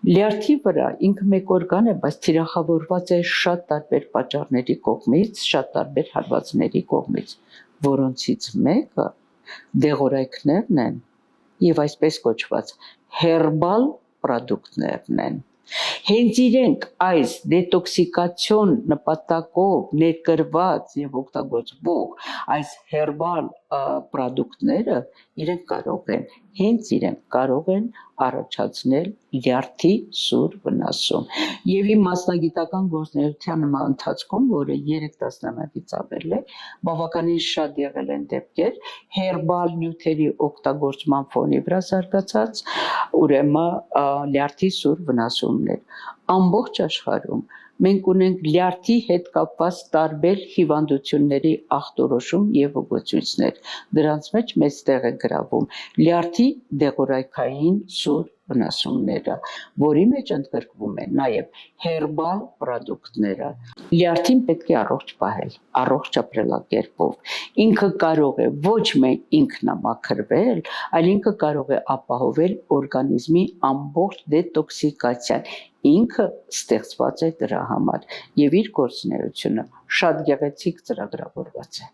Լյարդի վրա ինքը մեկ օրգան է, բայց թիրախավորված է շատ տարբեր պատճառների կողմից, շատ տարբեր հարվածների կողմից, որոնցից մեկը դեղորայքներն են եւ այսպես կոչված հերբալ պրոդուկտներն են։ Հենց իրենք այս դետոքսիկացիոն նպատակով ներկրված եւ օգտագործվող այս հերբալ պրոդուկտները իրենք կարող են առաջացնել լյարդի սուր վնասում։ Եվ իմ մասնագիտական գործունեության ընթացքում, որը 3 տասնամյակից ավել է, բավականին շատ եղել են դեպքեր հերբալ նյութերի օգտագործման ֆոնի վրա զարգացած, ուրեմն լյարդի սուր վնասումներ։ Ամբողջ աշխարհում մենք ունենք լյարդի հետ կապված տարբեր հիվանդությունների ախտորոշում եւ ուղեցույցներ։ Դրանց մեջ մեծ տեղ է գրավում լյարդի դեղորայքային սուր վնասումները, որի մեջ ընդգրկվում է նաեւ հերբալ պրոդուկտները։ Լյարդին պետք է առողջ պահել, առողջ ապրելակերպով։ Ինքը կարող է ոչ միայն ինքնամաքրվել, այլ ինքը կարող է ապահովել օրգանիզմի ամբողջ դետոքսիկացիան։ Ինքը ստեղծված է դրա համար եւ իր գործունեությունը շատ գեղեցիկ ծրագրավորված է։